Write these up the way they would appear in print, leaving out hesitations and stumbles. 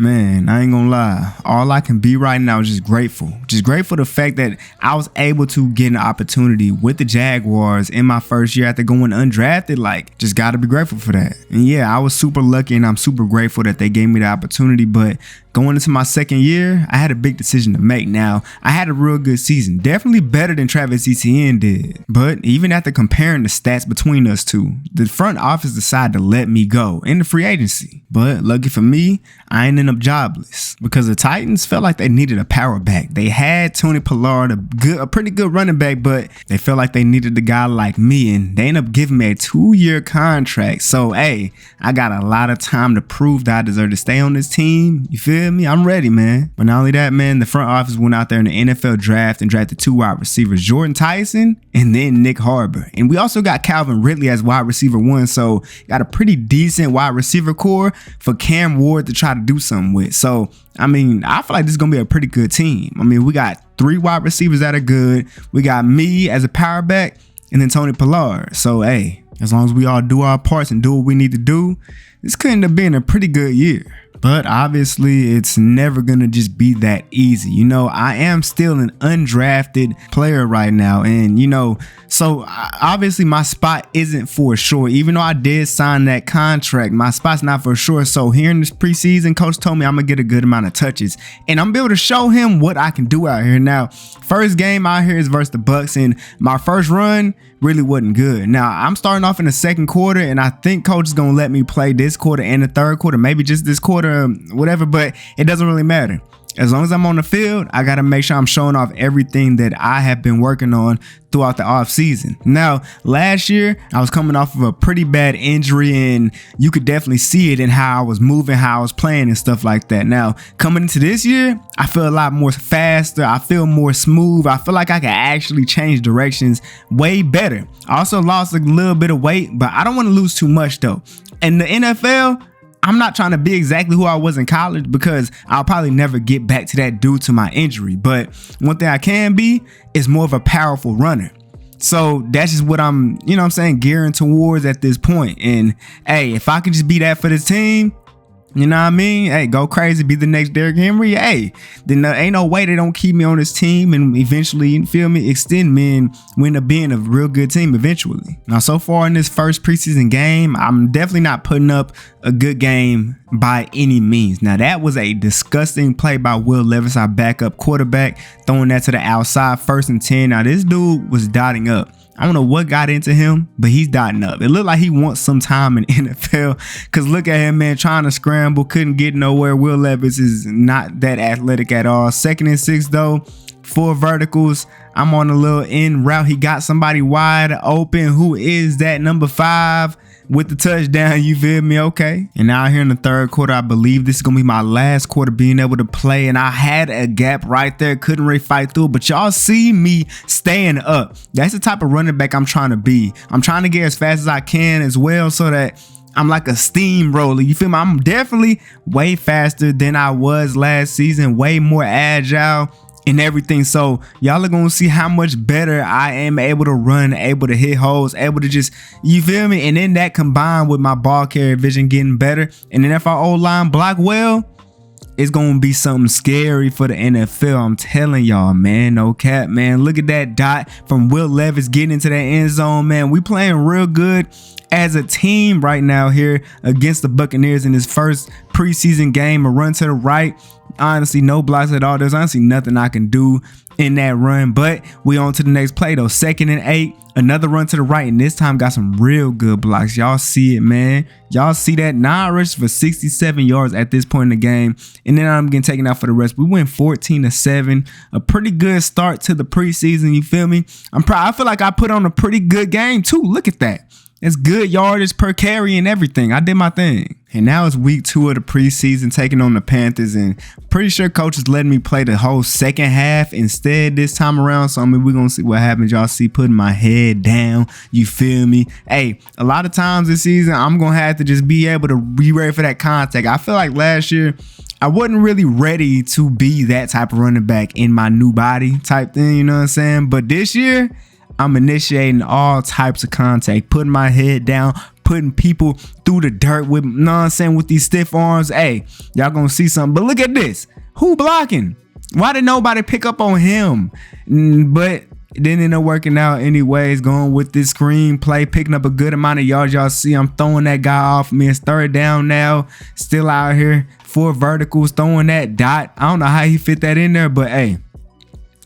Man, I ain't gonna lie. All I can be right now is just grateful. Just grateful for the fact that I was able to get an opportunity with the Jaguars in my first year after going undrafted. Like, just gotta be grateful for that. And yeah, I was super lucky and I'm super grateful that they gave me the opportunity. But going into my second year, I had a big decision to make. Now, I had a real good season. Definitely better than Travis Etienne did. But even after comparing the stats between us two, the front office decided to let me go in the free agency. But lucky for me, I ain't end up jobless because the Titans felt like they needed a power back. They had Tony Pollard, a pretty good running back, but they felt like they needed a guy like me, and they ended up giving me a 2-year contract. So, hey, I got a lot of time to prove that I deserve to stay on this team. You feel me? I'm ready, man. But not only that, man, the front office went out there in the NFL draft and drafted 2 wide receivers, Jordan Tyson and then Nick Harbor. And we also got Calvin Ridley as wide receiver 1, so got a pretty decent wide receiver core for Cam Ward to try to do something with. So, I mean, I feel like this is going to be a pretty good team. I mean, we got 3 wide receivers that are good. We got me as a power back and then Tony Pollard. So, hey, as long as we all do our parts and do what we need to do, this could end up being a pretty good year. But obviously, it's never going to just be that easy. You know, I am still an undrafted player right now. And, you know, so obviously my spot isn't for sure. Even though I did sign that contract, my spot's not for sure. So here in this preseason, coach told me I'm going to get a good amount of touches. And I'm going to be able to show him what I can do out here. Now, first game out here is versus the Bucs. And my first run really wasn't good. Now, I'm starting off in the second quarter, and I think coach is going to let me play this quarter and the third quarter, maybe just this quarter, whatever, but it doesn't really matter. As long as I'm on the field, I got to make sure I'm showing off everything that I have been working on throughout the off season. Now, last year, I was coming off of a pretty bad injury, and you could definitely see it in how I was moving, how I was playing and stuff like that. Now, coming into this year, I feel a lot more faster. I feel more smooth. I feel like I can actually change directions way better. I also lost a little bit of weight, but I don't want to lose too much though. In the NFL, I'm not trying to be exactly who I was in college because I'll probably never get back to that due to my injury. But one thing I can be is more of a powerful runner. So that's just what I'm, gearing towards at this point. And hey, if I can just be that for this team, you know what I mean? Hey, go crazy, be the next Derrick Henry. Hey, then ain't no way they don't keep me on this team and eventually, you feel me, extend me and we end up being a real good team eventually. Now, so far in this first preseason game, I'm definitely not putting up a good game by any means. Now, that was a disgusting play by Will Levis, our backup quarterback, throwing that to the outside, 1st and 10. Now, this dude was dotting up. I don't know what got into him, but he's dotting up. It looked like he wants some time in the NFL because look at him, man, trying to scramble, couldn't get nowhere. Will Levis is not that athletic at all. 2nd and 6, though, 4 verticals. I'm on a little in route. He got somebody wide open. Who is that? Number 5 with the touchdown. You feel me? Okay. And now here in the third quarter, I believe this is going to be my last quarter being able to play. And I had a gap right there. Couldn't really fight through it. But y'all see me staying up. That's the type of running back I'm trying to be. I'm trying to get as fast as I can as well so that I'm like a steamroller. You feel me? I'm definitely way faster than I was last season. Way more agile and everything. So y'all are gonna see how much better I am able to run, able to hit holes, able to just, you feel me? And then that combined with my ball carrier vision getting better, and then if our O-line block well, it's gonna be something scary for the NFL. I'm telling y'all, man. No cap, man. Look at that dot from Will Levis getting into that end zone, man. We playing real good as a team right now here against the Buccaneers in this first preseason game. A run to the right. Honestly, no blocks at all. There's honestly nothing I can do in that run, but we on to the next play though. 2nd and 8, another run to the right, and this time got some real good blocks. Y'all see it, man. Y'all see that 9 rushes for 67 yards at this point in the game, and then I'm getting taken out for the rest. We went 14-7, a pretty good start to the preseason. You feel me? I feel like I put on a pretty good game too. Look at that. It's good yardage per carry and everything. I did my thing. And now it's week 2 of the preseason, taking on the Panthers, and pretty sure coach is letting me play the whole second half instead this time around. So I mean, we're gonna see what happens. Y'all see, putting my head down. You feel me? Hey, a lot of times this season, I'm gonna have to just be able to be ready for that contact. I feel like last year I wasn't really ready to be that type of running back in my new body type thing. You know what I'm saying? But this year, I'm initiating all types of contact, putting my head down, putting people through the dirt with, you know what I'm saying, with these stiff arms. Hey, y'all gonna see something. But look at this. Who blocking? Why did nobody pick up on him? But it didn't end up working out anyways. Going with this screenplay, picking up a good amount of yards. Y'all see I'm throwing that guy off me. It's third down now. Still out here, 4 verticals, throwing that dot. I don't know how he fit that in there, but hey,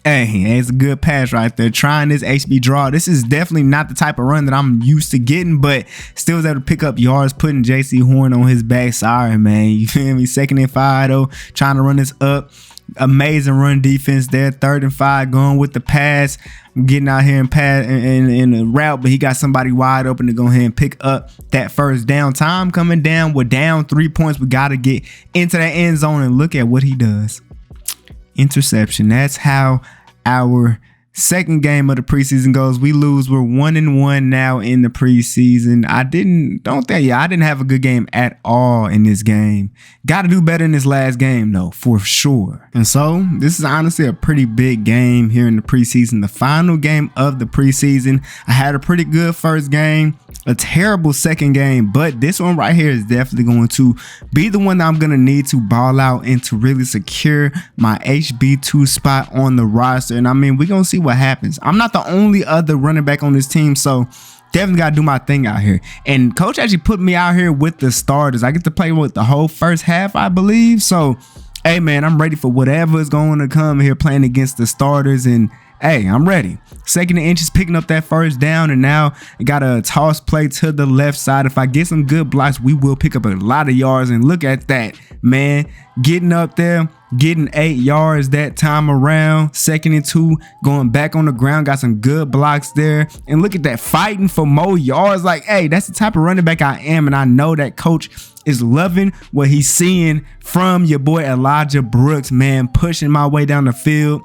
it's a good pass right there. Trying this HB draw. This is definitely not the type of run that I'm used to getting, but still was able to pick up yards, putting JC Horn on his back. Sorry, man. You feel me? 2nd and 5 though. Trying to run this up. Amazing run defense there. 3rd and 5, going with the pass. Getting out here and pass in the route, but he got somebody wide open to go ahead and pick up that first down. Time coming down. We're down 3 points. We got to get into that end zone, and look at what he does. Interception. That's how our second game of the preseason goes. We lose. We're 1-1 now in the preseason. I didn't have a good game at all in this game. Got to do better in this last game though, for sure. And so this is honestly a pretty big game here in the preseason. The final game of the preseason. I had a pretty good first game, a terrible second game, but this one right here is definitely going to be the one that I'm going to need to ball out and to really secure my HB2 spot on the roster. And I mean, we're going to see what happens. I'm not the only other running back on this team, so definitely got to do my thing out here. And coach actually put me out here with the starters. I get to play with the whole first half, I believe. So, hey, man, I'm ready for whatever is going to come here playing against the starters. And hey, I'm ready. 2nd and inches, picking up that first down, and now I got a toss play to the left side. If I get some good blocks, we will pick up a lot of yards. And look at that, man, getting up there, getting 8 yards that time around. 2nd and 2, going back on the ground, got some good blocks there. And look at that, fighting for more yards. Like, hey, that's the type of running back I am, and I know that coach is loving what he's seeing from your boy Elijah Brooks, man, pushing my way down the field.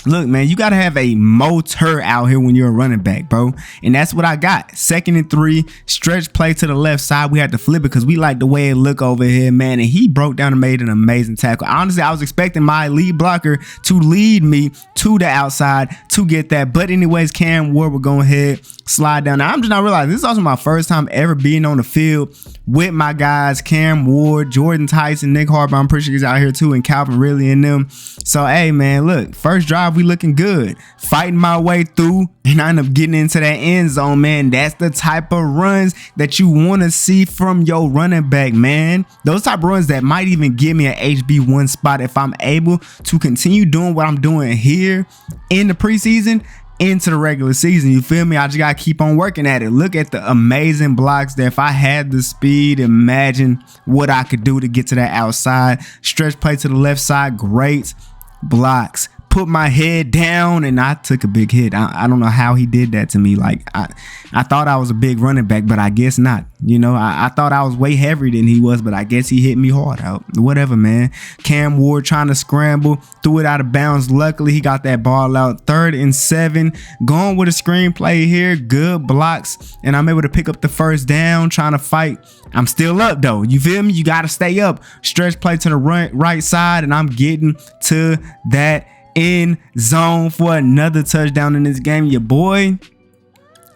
Look, man, you got to have a motor out here when you're a running back, bro. And that's what I got. 2nd and 3, stretch play to the left side. We had to flip it because we like the way it look over here, man. And he broke down and made an amazing tackle. Honestly, I was expecting my lead blocker to lead me to the outside to get that. But anyways, Cam Ward will go ahead, slide down. Now, I'm just not realizing this is also my first time ever being on the field with my guys, Cam Ward, Jordan Tyson, Nick Harbaugh. I'm pretty sure he's out here too, and Calvin Ridley and them. So, hey, man, look, first drive, we looking good. Fighting my way through, and I end up getting into that end zone, man. That's the type of runs that you want to see from your running back, man. Those type of runs that might even give me an HB1 spot if I'm able to continue doing what I'm doing here in the preseason into the regular season. You feel me? I just gotta keep on working at it. Look at the amazing blocks there. If I had the speed, imagine what I could do to get to that outside. Stretch play to the left side, great blocks. Put my head down, and I took a big hit. I don't know how he did that to me. Like, I thought I was a big running back, but I guess not. You know, I thought I was way heavier than he was, but I guess he hit me hard out. Whatever, man. Cam Ward trying to scramble, threw it out of bounds. Luckily, he got that ball out. 3rd and 7, going with a screenplay here. Good blocks, and I'm able to pick up the first down, trying to fight. I'm still up, though. You feel me? You got to stay up. Stretch play to the right side, and I'm getting to that in zone for another touchdown in this game. Your boy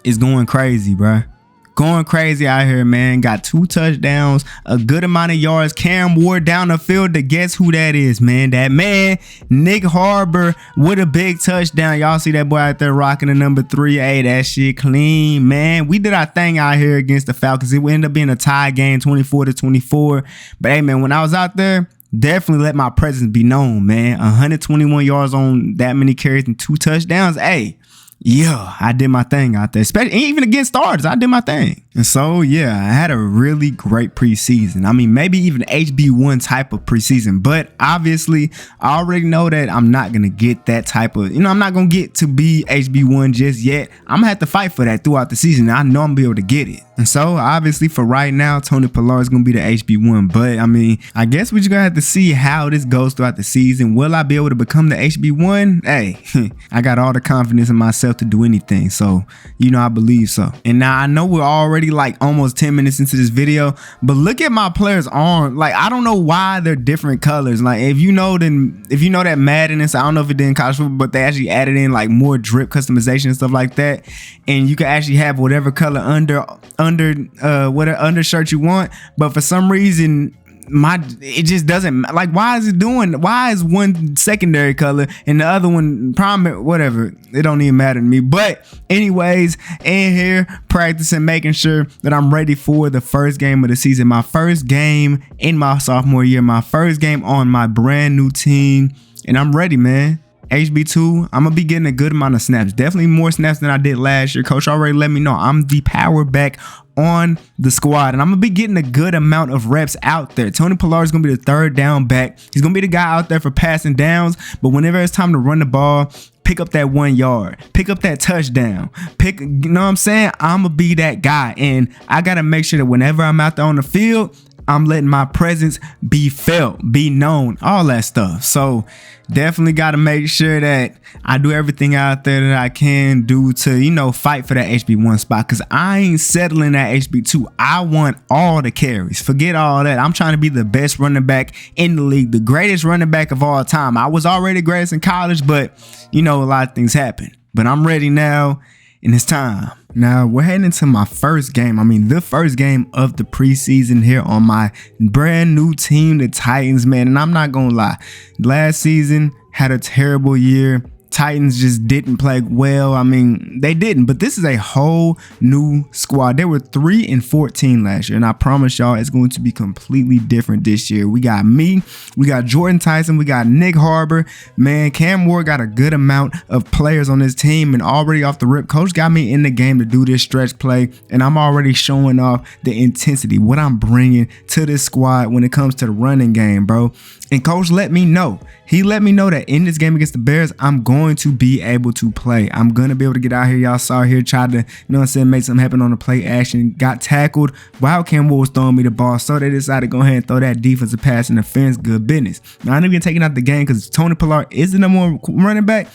is going crazy, bro. Going crazy out here, man. Got 2 touchdowns, a good amount of yards. Cam Ward down the field to guess who that is, man. That man, Nick Harbaugh, with a big touchdown. Y'all see that boy out there rocking the number 3. Hey, that shit clean, man. We did our thing out here against the Falcons. It would end up being a tie game, 24-24. But hey, man, when I was out there, definitely let my presence be known, man. 121 yards on that many carries and 2 touchdowns. Hey, yeah, I did my thing out there. Especially even against starters, I did my thing. And so, yeah, I had a really great preseason. I mean, maybe even HB1 type of preseason. But obviously, I already know that I'm not going to get that type of, I'm not going to get to be HB1 just yet. I'm going to have to fight for that throughout the season. I know I'm going to be able to get it. And so, obviously, for right now, Tony Pollard is going to be the HB1. But, I mean, I guess we're just going to have to see how this goes throughout the season. Will I be able to become the HB1? Hey, I got all the confidence in myself to do anything. So, I believe so. And now I know we're already already like almost 10 minutes into this video, but look at my players' arm. Like, I don't know why they're different colors. Like, if you know that Madden, I don't know if it did in college football, but they actually added in like more drip customization and stuff like that, and you can actually have whatever color whatever undershirt you want. But for some reason, it just doesn't, like, why is one secondary color and the other one primary? Whatever, it don't even matter to me. But anyways, in here practicing, making sure that I'm ready for the first game of the season, my first game in my sophomore year, my first game on my brand new team, and I'm ready, man. HB2, I'm gonna be getting a good amount of snaps, definitely more snaps than I did last year. Coach already let me know I'm the power back on the squad, and I'm gonna be getting a good amount of reps out there. Tony Pollard is gonna be the third down back. He's gonna be the guy out there for passing downs, but whenever it's time to run the ball, pick up that 1 yard, pick up that touchdown, you know what I'm saying? I'm gonna be that guy, and I gotta make sure that whenever I'm out there on the field, I'm letting my presence be felt, be known, all that stuff. So definitely got to make sure that I do everything out there that I can do to, you know, fight for that HB1 spot, because I ain't settling at HB2. I want all the carries. Forget all that. I'm trying to be the best running back in the league, the greatest running back of all time. I was already greatest in college, but, you know, a lot of things happen. But I'm ready now, and it's time. Now we're heading into my first game. I mean, the first game of the preseason here on my brand new team, the Titans, man. And I'm not gonna lie, last season had a terrible year. Titans just didn't play well. I mean, they didn't, but this is a whole new squad. They were 3-14 last year, and I promise y'all it's going to be completely different this year. We got me, we got Jordan Tyson, we got Nick Harbor. Man, Cam Ward got a good amount of players on this team, and already off the rip, coach got me in the game to do this stretch play, and I'm already showing off the intensity, what I'm bringing to this squad when it comes to the running game, bro. And coach let me know. He let me know that in this game against the Bears, I'm going to be able to play. I'm going to be able to get out here. Y'all saw here, tried to, you know what I'm saying, make something happen on the play action. Got tackled while Cam Ward was throwing me the ball. So they decided to go ahead and throw that defensive pass interference. Good business. Now, I ain't even taking out the game because Tony Pollard is the number one running back.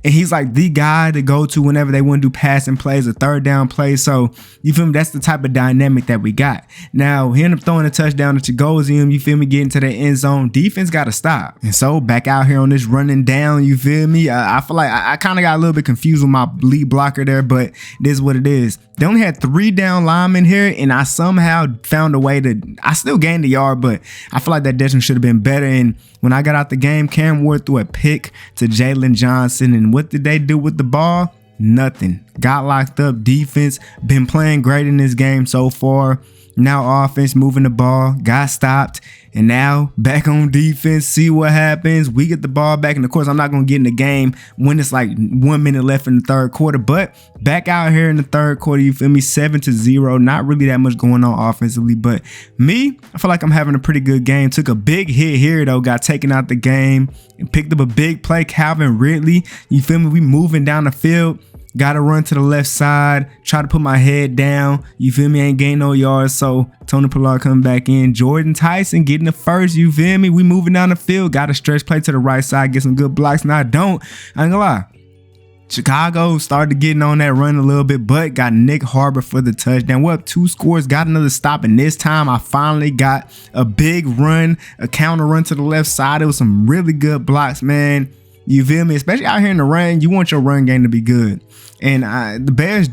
And he's like the guy to go to whenever they want to do passing plays or third down plays. So, you feel me? That's the type of dynamic that we got. Now, he ended up throwing a touchdown to Chagosium. You feel me? Getting to the end zone. Defense got to stop. And so, back out here on this running down, you feel me? I feel like I kind of got a little bit confused with my lead blocker there, but this is what it is. They only had 3 down linemen here, and I somehow found a way to, I still gained a yard, but I feel like that distance should have been better. And when I got out the game, Cam Ward threw a pick to Jalen Johnson, and what did they do with the ball? Nothing. Got locked up. Defense been playing great in this game so far. Now offense moving the ball, got stopped, and now back on defense. See what happens. We get the ball back, and of course I'm not going to get in the game when it's like 1 minute left in the third quarter, but back out here in the third quarter, you feel me, 7-0. Not really that much going on offensively, but me, I feel like I'm having a pretty good game. Took a big hit here though, got taken out the game, and picked up a big play. Calvin Ridley, you feel me, we moving down the field. Got to run to the left side, try to put my head down. You feel me? Ain't gain no yards. So Tony Pollard coming back in. Jordan Tyson getting the first. You feel me? We moving down the field. Got a stretch play to the right side. Get some good blocks. Now I ain't gonna lie. Chicago started getting on that run a little bit, but got Nick Harbor for the touchdown. We're up 2 scores, got another stop, and this time I finally got a big run, a counter run to the left side. It was some really good blocks, man. You feel me? Especially out here in the rain, you want your run game to be good. And the Bears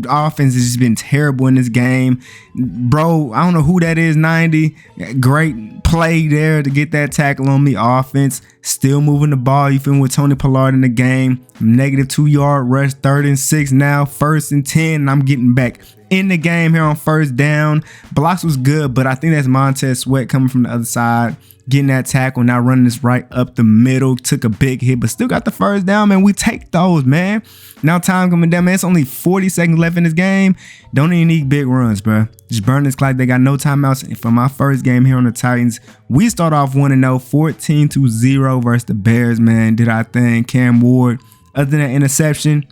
offense has just been terrible in this game. Bro, I don't know who that is, 90. Great play there to get that tackle on me. Offense still moving the ball. You feel me, with Tony Pollard in the game. -2 yard rush, 3rd and 6 now. 1st and 10, and I'm getting back in the game here on first down. Blocks was good, but I think that's Montez Sweat coming from the other side, getting that tackle, now running this right up the middle. Took a big hit, but still got the first down, man. We take those, man. Now time coming down, man. It's only 40 seconds left in this game. Don't even need big runs, bro. Just burn this clock. They got no timeouts. And for my first game here on the Titans, we start off 1-0, 14-0 versus the Bears, man. Did our thing. Cam Ward, other than that interception,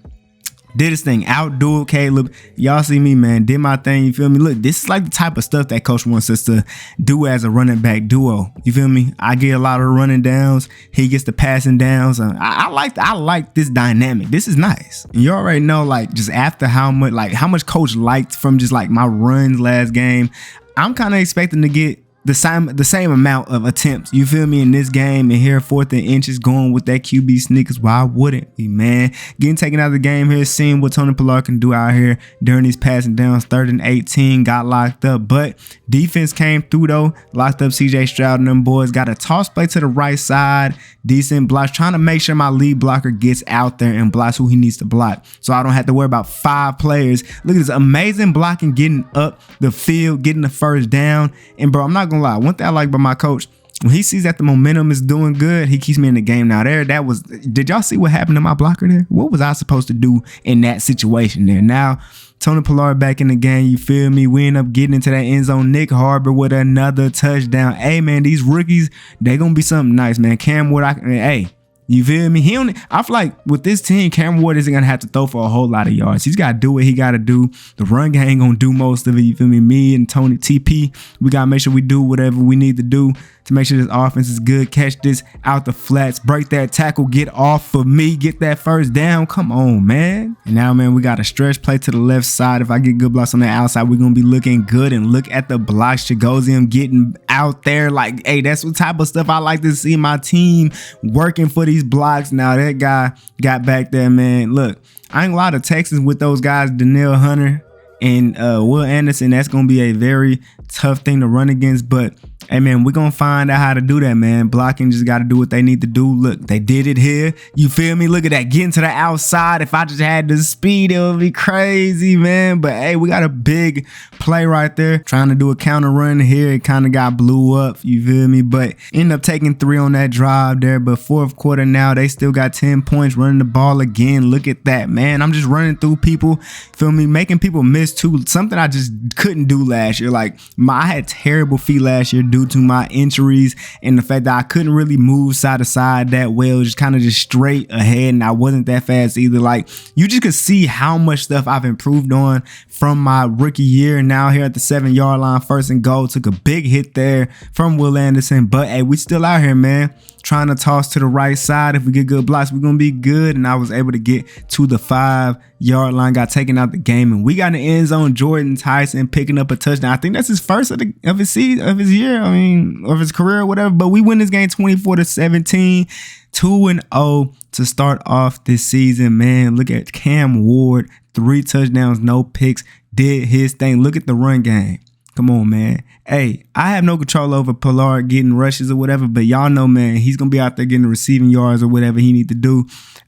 Did his thing, outdueled Caleb. Y'all see me, man. Did my thing. You feel me? Look, this is like the type of stuff that coach wants us to do as a running back duo. You feel me? I get a lot of running downs. He gets the passing downs. I like this dynamic. This is nice. And you already know, like, just after how much coach liked from just like my runs last game, I'm kind of expecting to get the same amount of attempts, you feel me, in this game. And here, 4th and inches, going with that QB sneakers. Why wouldn't we, man? Getting taken out of the game here, seeing what Tony Pollard can do out here during these passing downs. 3rd and 18, got locked up, but defense came through though, locked up CJ Stroud and them boys. Got a toss play to the right side, decent blocks, trying to make sure my lead blocker gets out there and blocks who he needs to block, so I don't have to worry about 5 players. Look at this amazing blocking, getting up the field, getting the first down. And bro, I'm not gonna lie, one thing I like about my coach, when he sees that the momentum is doing good, he keeps me in the game. Now did y'all see what happened to my blocker there? What was I supposed to do in that situation there? Now Tony Pollard back in the game, you feel me? We end up getting into that end zone. Nick Harbor with another touchdown. Hey man, these rookies, they gonna be something nice, man. Cam Ward, hey, you feel me? I feel like with this team, Cam Ward isn't gonna have to throw for a whole lot of yards. He's gotta do what he gotta do. The run game ain't gonna do most of it. You feel me? Me and Tony TP, we gotta make sure we do whatever we need to do to make sure this offense is good. Catch this out the flats, break that tackle, get off of me, get that first down. Come on, man. And now, man, we got a stretch play to the left side. If I get good blocks on the outside, we're gonna be looking good. And look at the blocks. Chagosium getting out there. Like, hey, that's what type of stuff I like to see my team working for these blocks. Now that guy got back there, man. Look, I ain't a lot of Texans with those guys, Danielle Hunter and Will Anderson. That's gonna be a very tough thing to run against, but hey man, we're gonna find out how to do that, man. Blocking just gotta do what they need to do. Look, they did it here. You feel me? Look at that, getting to the outside. If I just had the speed, it would be crazy, man. But hey, we got a big play right there. Trying to do a counter run here. It kind of got blew up, you feel me? But end up taking 3 on that drive there. But 4th quarter now, they still got 10 points, running the ball again. Look at that, man. I'm just running through people, feel me? Making people miss too. Something I just couldn't do last year. Like, I had terrible feet last year due to my injuries and the fact that I couldn't really move side to side that well, just kind of just straight ahead, and I wasn't that fast either. Like, you just could see how much stuff I've improved on from my rookie year. Now here at the 7-yard line, 1st and goal, took a big hit there from Will Anderson, but hey, we still out here, man, trying to toss to the right side. If we get good blocks, we're gonna be good. And I was able to get to the 5-yard line, got taken out the game, and we got in the end zone. Jordan Tyson picking up a touchdown. I think that's his first of his year. I mean, of his career or whatever. But we win this game 24-17, 2-0 to start off this season, man. Look at Cam Ward, 3 touchdowns, no picks, did his thing. Look at the run game. Come on, man. Hey, I have no control over Pollard getting rushes or whatever, but y'all know, man, he's going to be out there getting receiving yards or whatever he need to do.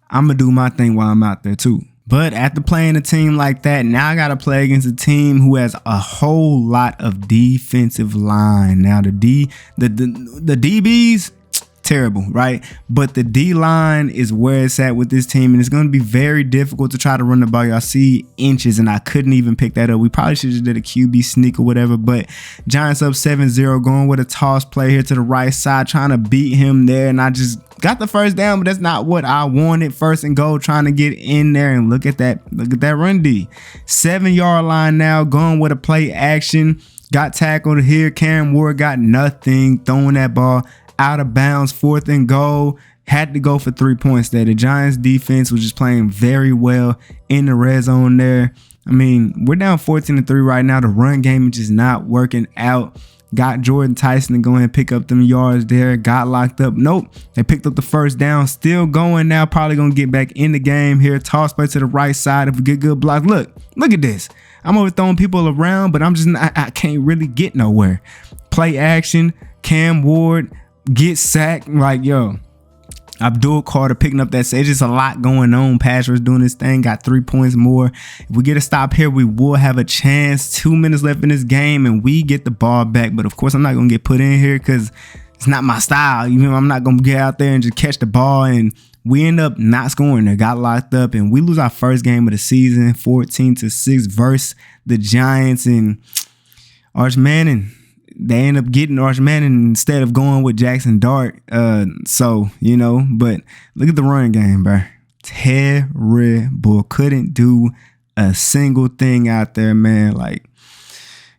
I'm going to do my thing while I'm out there too. But after playing a team like that, now I got to play against a team who has a whole lot of defensive line. Now the DBs, terrible, right? But the D-line is where it's at with this team, and it's going to be very difficult to try to run the ball. Y'all see inches, and I couldn't even pick that up. We probably should have did a QB sneak or whatever, but Giants up 7-0, going with a toss play here to the right side, trying to beat him there, and I just got the first down, but that's not what I wanted. 1st and goal, trying to get in there, and look at that run D. 7-yard line now, going with a play action. Got tackled here. Cam Ward got nothing, throwing that ball out of bounds. 4th and goal, had to go for 3 points there. The Giants defense was just playing very well in the red zone there. I mean, we're down 14-3 right now. The run game is just not working out. Got Jordan Tyson to go ahead and pick up them yards there. Got locked up. Nope. They picked up the first down. Still going now. Probably going to get back in the game here. Toss play to the right side if we get good blocks. Look at this. I'm overthrowing people around, but I can't really get nowhere. Play action. Cam Ward get sacked. Like, yo, Abdul Carter picking up that save. Just a lot going on. Pass rush doing this thing. Got 3 points more. If we get a stop here, we will have a chance. 2 minutes left in this game, and we get the ball back. But of course, I'm not gonna get put in here because it's not my style. You know, I'm not gonna get out there and just catch the ball. And we end up not scoring there. Got locked up, and we lose our first game of the season, 14-6 versus the Giants. And Arch Manning, they end up getting Arch Manning instead of going with Jackson Dart. So, you know, but look at the run game, bro. Terrible. Couldn't do a single thing out there, man. Like,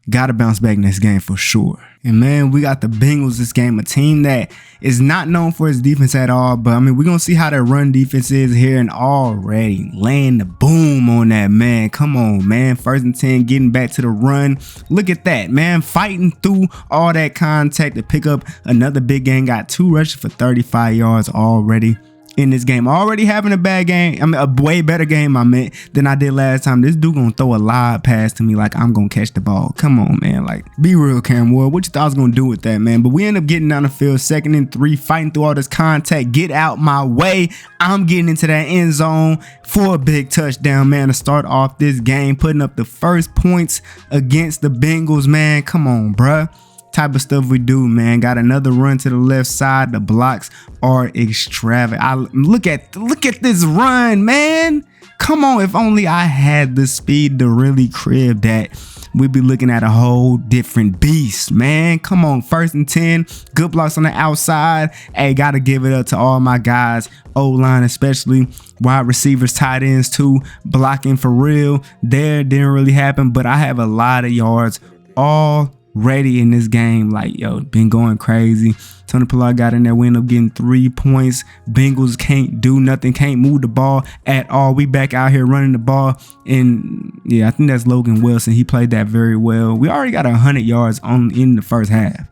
gotta bounce back next game for sure. And man, we got the Bengals this game, a team that is not known for its defense at all. But I mean, we're gonna see how their run defense is here, and already laying the boom on that, man. Come on, man. 1st and 10, getting back to the run. Look at that, man. Fighting through all that contact to pick up another big game. Got 2 rushes for 35 yards already in this game. Already having a bad game. I mean, a way better game, than I did last time. This dude gonna throw a live pass to me like I'm gonna catch the ball. Come on, man. Like, be real, Cam Ward. What you thought I was gonna do with that, man? But we end up getting down the field, 2nd and 3, fighting through all this contact. Get out my way. I'm getting into that end zone for a big touchdown, man, to start off this game, putting up the first points against the Bengals, man. Come on, bruh. Type of stuff we do, man. Got another run to the left side. The blocks are extravagant. Look at this run, man. Come on, if only I had the speed to really crib that, we'd be looking at a whole different beast, man. Come on, 1st and 10, good blocks on the outside. Hey, gotta give it up to all my guys, O-line especially, wide receivers, tight ends too, blocking for real. There didn't really happen, but I have a lot of yards already in this game. Like, yo, been going crazy. Tony Pollard got in there. We end up getting 3 points. Bengals can't do nothing, can't move the ball at all. We back out here running the ball, and yeah, I think that's Logan Wilson. He played that very well. We already got 100 yards in the first half.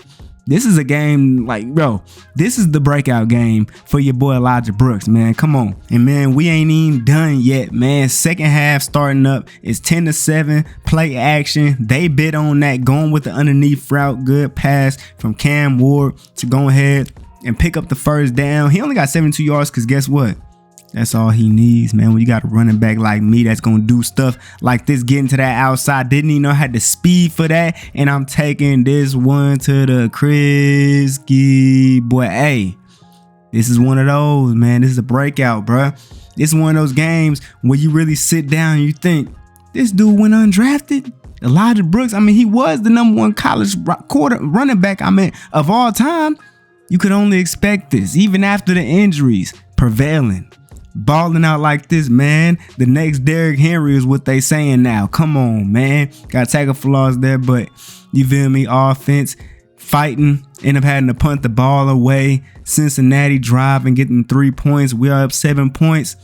This is a game, like, bro, this is the breakout game for your boy Elijah Brooks, man. Come on. And man, we ain't even done yet, man. 2nd half starting up. It's 10-7, play action. They bid on that, going with the underneath route. Good pass from Cam Ward to go ahead and pick up the 1st down. He only got 72 yards because guess what? That's all he needs, man. When you got a running back like me that's going to do stuff like this, getting to that outside, didn't even know I had the speed for that. And I'm taking this one to the Krisky. Boy, hey, this is one of those, man. This is a breakout, bruh. This is one of those games where you really sit down and you think, this dude went undrafted? Elijah Brooks, I mean, he was the #1 college running back, of all time. You could only expect this, even after the injuries prevailing. Balling out like this, man. The next Derrick Henry is what they saying now. Come on, man. Got tackle for loss there, but you feel me? Offense fighting, end up having to punt the ball away. Cincinnati drive and getting 3 points. We are up 7 points.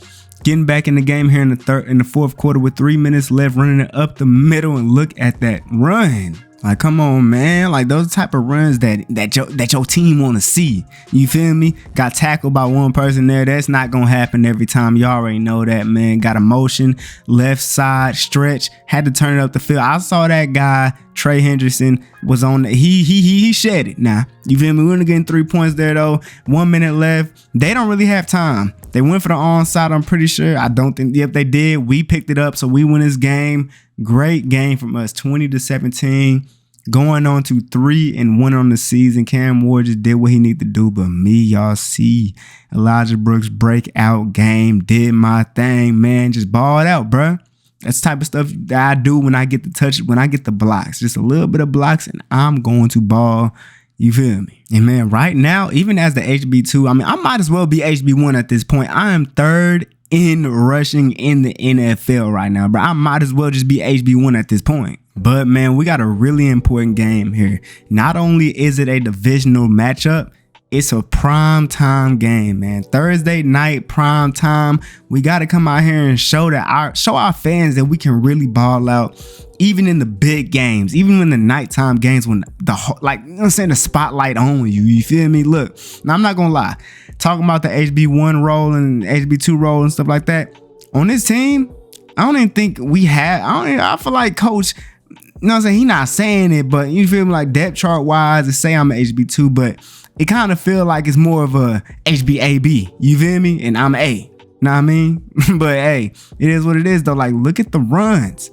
Getting back in the game here in the 4th quarter with 3 minutes left, running it up the middle, and look at that run. Like, come on, man. Like, those type of runs that your team want to see. You feel me? Got tackled by one person there. That's not going to happen every time. You already know that, man. Got a motion, left side, stretch. Had to turn it up the field. I saw that guy, Trey Hendrickson, was on the, he shed it. Now, you feel me? We're only getting 3 points there, though. 1 minute left. They don't really have time. They went for the onside, I'm pretty sure. I don't think, yep, they did. We picked it up, so we win this game. Great game from us, 20-17. Going on to 3-1 on the season. Cam Ward just did what he needed to do, but me, y'all see Elijah Brooks breakout game. Did my thing, man. Just balled out, bruh. That's the type of stuff that I do when I get the touch, when I get the blocks. Just a little bit of blocks, and I'm going to ball. You feel me? And man, right now, even as the HB2, I mean, I might as well be HB1 at this point. I am 3rd in rushing in the NFL right now, bro. I might as well just be HB1 at this point. But man, we got a really important game here. Not only is it a divisional matchup, it's a prime time game, man. Thursday night prime time. We got to come out here and show our fans that we can really ball out, even in the big games, even in the nighttime games when the spotlight on you. You feel me? Look, now I'm not gonna lie. Talking about the HB1 role and HB2 role and stuff like that on this team, I don't even think we have. I feel like Coach, you know what I'm saying? He not saying it, but you feel me? Like depth chart wise, it say I'm an HB2, but it kind of feel like it's more of a HBAB. You feel me? And I'm A. Know what I mean? But hey, it is what it is though. Like, look at the runs.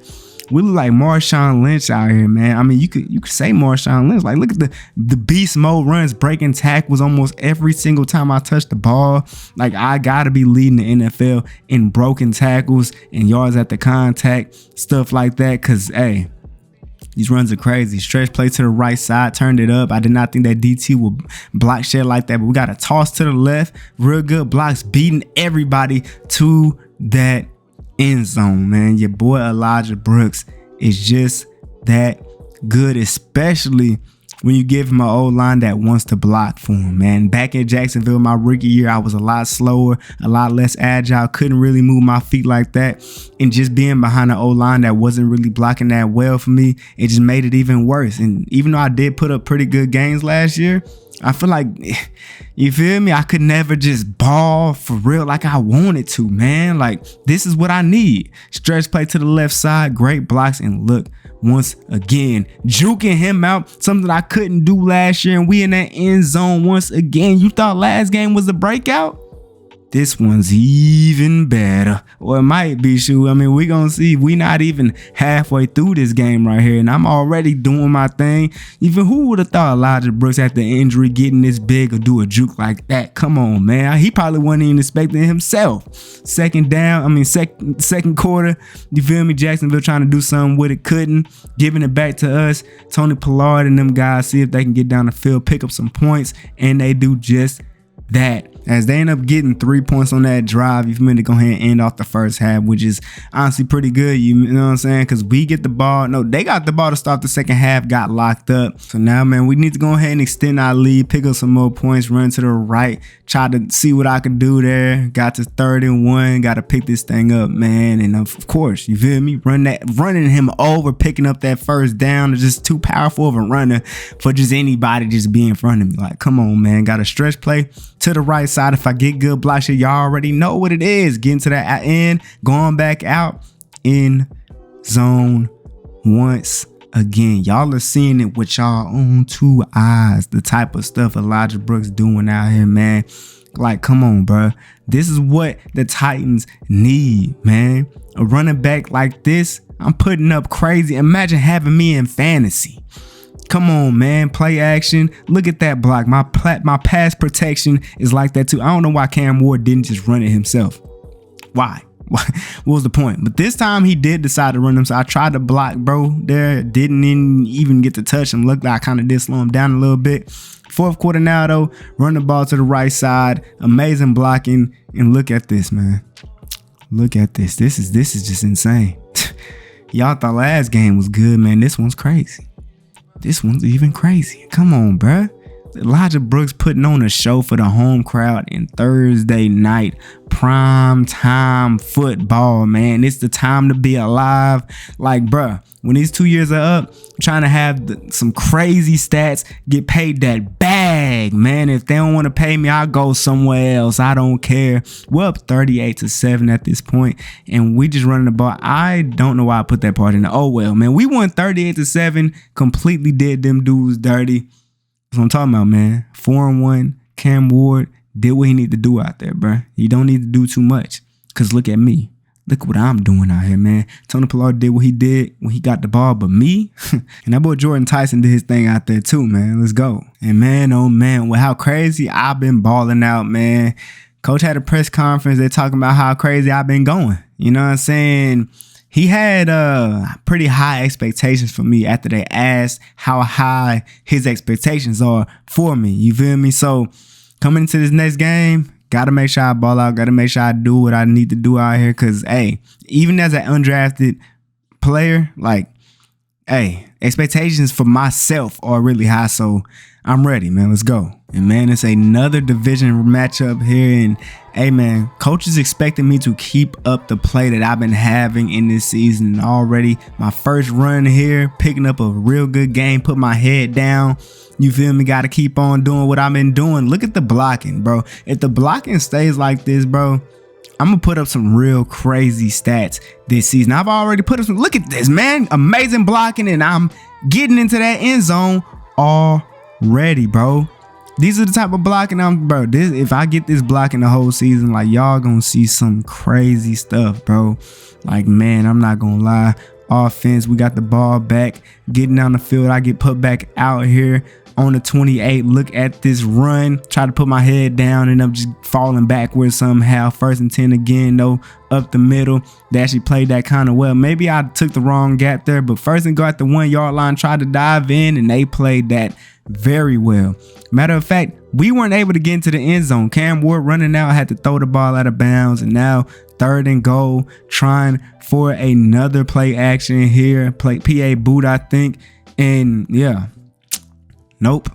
We look like Marshawn Lynch out here, man. I mean, you could say Marshawn Lynch. Like, look at the beast mode runs, breaking tackles almost every single time I touch the ball. Like, I gotta be leading the NFL in broken tackles and yards at the contact, stuff like that. Cause hey, These runs are crazy. Stretch play to the right side, turned it up. I did not think that DT would block shit like that, but we got a toss to the left. Real good blocks, beating everybody to that end zone, man. Your boy Elijah Brooks is just that good, especially when you give him an O-line that wants to block for him, man. Back in Jacksonville, my rookie year, I was a lot slower, a lot less agile, couldn't really move my feet like that. And just being behind an O-line that wasn't really blocking that well for me, it just made it even worse. And even though I did put up pretty good games last year, I feel like, you feel me? I could never just ball for real like I wanted to, man. Like, this is what I need. Stretch play to the left side, great blocks, and look, once again, juking him out, something I couldn't do last year, and we in that end zone once again. You thought last game was a breakout? This one's even better, or it might be. Shoot, I mean, we gonna see. We not even halfway through this game right here, and I'm already doing my thing. Even who would have thought Elijah Brooks after injury getting this big or do a juke like that? Come on, man. He probably wasn't even expecting himself. Second quarter. You feel me? Jacksonville trying to do something with it, couldn't. Giving it back to us. Tony Pollard and them guys see if they can get down the field, pick up some points, and they do just that. As they end up getting 3 points on that drive, you feel me, to go ahead and end off the first half, which is honestly pretty good, you know what I'm saying? Because we get the ball. No, they got the ball to start the second half, got locked up. So now, man, we need to go ahead and extend our lead, pick up some more points, run to the right, try to see what I could do there. Got to 3rd and 1, got to pick this thing up, man. And of course, you feel me, running him over, picking up that first down is just too powerful of a runner for just anybody just be in front of me. Like, come on, man. Got a stretch play to the right side. If I get good block shit, y'all already know what it is. Getting to that end, going back out in zone once again. Y'all are seeing it with y'all own 2 eyes. The type of stuff Elijah Brooks doing out here, man. Like, come on, bro. This is what the Titans need, man. A running back like this, I'm putting up crazy. Imagine having me in fantasy. Come on, man. Play action. Look at that block. My pass protection is like that too. I don't know why Cam Ward didn't just run it himself. Why? What was the point? But this time he did decide to run him. So I tried to block, bro. There, didn't even get to touch him. Looked like I kind of did slow him down a little bit. 4th quarter now, though. Run the ball to the right side. Amazing blocking. And look at this, man. Look at this. This is just insane. Y'all thought last game was good, man. This one's crazy. This one's even crazy. Come on, bruh. Elijah Brooks putting on a show for the home crowd in Thursday night prime time football, man. It's the time to be alive. Like, bruh, when these 2 years are up, trying to have some crazy stats, get paid that bag, man. If they don't want to pay me, I'll go somewhere else. I don't care. We're up 38-7 at this point, and we just running the ball. I don't know why I put that part in there. Oh, well, man. We won 38-7, completely did them dudes dirty. That's what I'm talking about, man. 4-1, Cam Ward did what he need to do out there, bro. He don't need to do too much. Because look at me. Look what I'm doing out here, man. Tony Pollard did what he did when he got the ball, but me? And that boy Jordan Tyson did his thing out there too, man. Let's go. And man, oh man, with how crazy I've been balling out, man. Coach had a press conference. They're talking about how crazy I've been going. You know what I'm saying? He had pretty high expectations for me after they asked how high his expectations are for me. You feel me? So coming into this next game, got to make sure I ball out. Got to make sure I do what I need to do out here. Because, hey, even as an undrafted player, like, hey, expectations for myself are really high. So I'm ready, man. Let's go. And, man, it's another division matchup here. And, hey, man, coach is expecting me to keep up the play that I've been having in this season. Already my first run here, picking up a real good game, put my head down. You feel me? Got to keep on doing what I've been doing. Look at the blocking, bro. If the blocking stays like this, bro, I'm going to put up some real crazy stats this season. I've already put up some. Look at this, man. Amazing blocking, and I'm getting into that end zone already, bro. These are the type of blocking if I get this blocking the whole season, like, y'all gonna see some crazy stuff, bro. Like, man, I'm not gonna lie. Offense, we got the ball back, getting down the field. I get put back out here. on the 28. Look at this run. Try to put my head down and I'm just falling backwards somehow. 1st and 10 again, though, up the middle. They actually played that kind of well. Maybe I took the wrong gap there, but 1st and go at the 1 yard line, tried to dive in, and they played that very well. Matter of fact, we weren't able to get into the end zone. Cam Ward running out, had to throw the ball out of bounds, and now 3rd and goal, trying for another play action here. Play PA boot, I think. And yeah, nope.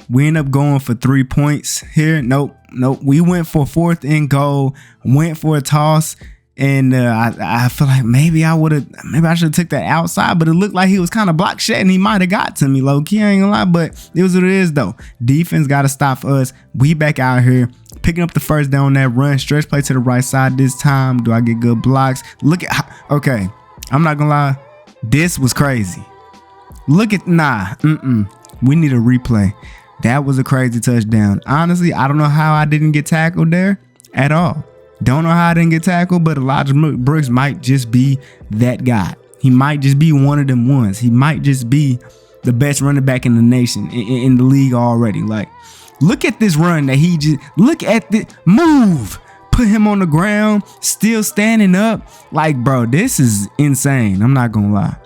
We end up going for 3 points here. Nope. We went for 4th and goal, went for a toss. And I feel like maybe I should have took that outside, but it looked like he was kind of block shedding. He might have got to me low key. I ain't gonna lie, but it was what it is though. Defense got to stop us. We back out here picking up the 1st down on that run. Stretch play to the right side this time. Do I get good blocks? Okay. I'm not gonna lie. This was crazy. We need a replay. That was a crazy touchdown. Honestly, I don't know how I didn't get tackled there at all. Don't know how I didn't get tackled, but Elijah Brooks might just be that guy. He might just be one of them ones. He might just be the best running back in the nation, in the league already. Like, look at this run that he just, look at the move. Put him on the ground, still standing up. Like, bro, this is insane. I'm not gonna lie.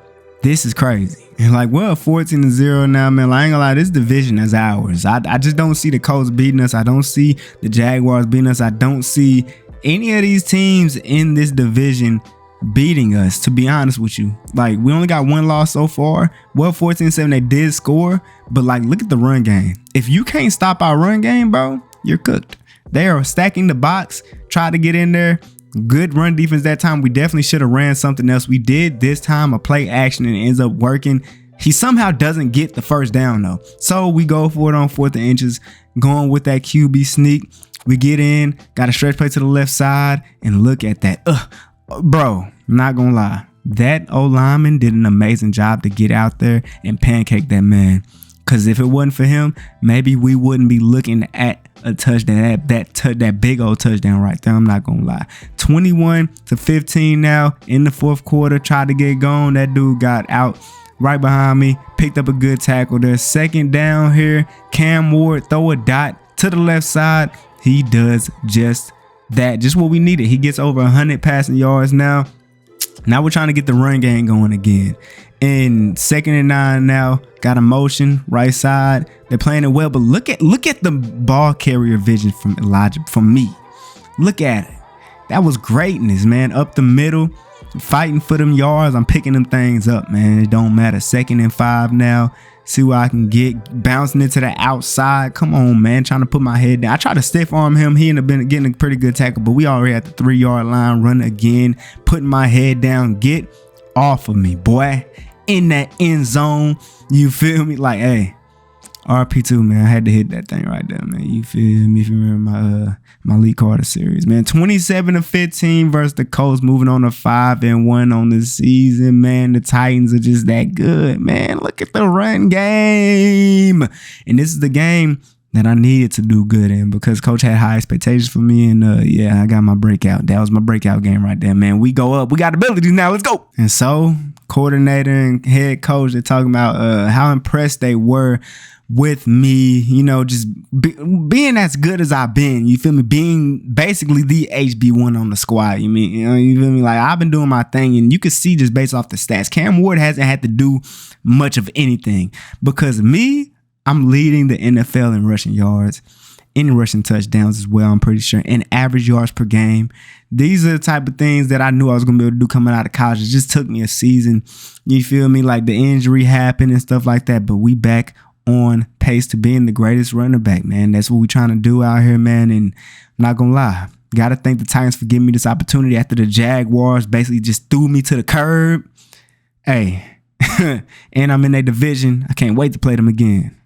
This is crazy. And like, we're 14-0 now, man. Like, I ain't gonna lie, this division is ours. I just don't see the Colts beating us. I don't see the Jaguars beating us. I don't see any of these teams in this division beating us, to be honest with you. Like, we only got 1 loss so far. Well, 14-7, they did score, but like, look at the run game. If you can't stop our run game, bro, you're cooked. They are stacking the box, try to get in there. Good run defense that time. We definitely should have ran something else. We did this time a play action and it ends up working. He somehow doesn't get the 1st down though. So we go for it on 4th and inches, going with that QB sneak. We get in, got a stretch play to the left side, and look at that. Bro, not gonna lie. That O-lineman did an amazing job to get out there and pancake that man. Because if it wasn't for him, maybe we wouldn't be looking at a touchdown, that big old touchdown right there. I'm not gonna lie. 21-15 now in the 4th quarter. Tried to get going. That dude got out right behind me. Picked up a good tackle there. 2nd down here. Cam Ward throw a dot to the left side. He does just that. Just what we needed. He gets over 100 passing yards now. Now we're trying to get the run game going again. In 2nd and 9 now, got a motion right side. They're playing it well, but look at the ball carrier vision from Elijah, from me. Look at it. That was greatness, man. Up the middle, fighting for them yards. I'm picking them things up, man. It don't matter. 2nd and 5 now. See what I can get. Bouncing into the outside. Come on, man. Trying to put my head down. I tried to stiff arm him. He ended up getting a pretty good tackle, but we already at the 3 yard line. Run again. Putting my head down. Get off of me, boy. In that end zone. You feel me? Like, hey, RP2, man. I had to hit that thing right there, man. You feel me? If you remember my Lee Carter series, man. 27-15 versus the Colts, moving on to 5-1 on the season, man. The Titans are just that good, man. Look at the run game. And this is the game that I needed to do good in because Coach had high expectations for me. And yeah, I got my breakout. That was my breakout game right there, man. We go up. We got abilities now. Let's go. And so, coordinator and head coach, they're talking about how impressed they were with me, you know, just being as good as I've been. You feel me? Being basically the HB1 on the squad. You feel me? Like, I've been doing my thing, and you can see just based off the stats, Cam Ward hasn't had to do much of anything because me, I'm leading the NFL in rushing yards, in rushing touchdowns as well, I'm pretty sure, and average yards per game. These are the type of things that I knew I was going to be able to do coming out of college. It just took me a season. You feel me? Like, the injury happened and stuff like that, but we back on pace to being the greatest running back, man. That's what we're trying to do out here, man. And I'm not going to lie. Got to thank the Titans for giving me this opportunity after the Jaguars basically just threw me to the curb. Hey, and I'm in their division. I can't wait to play them again.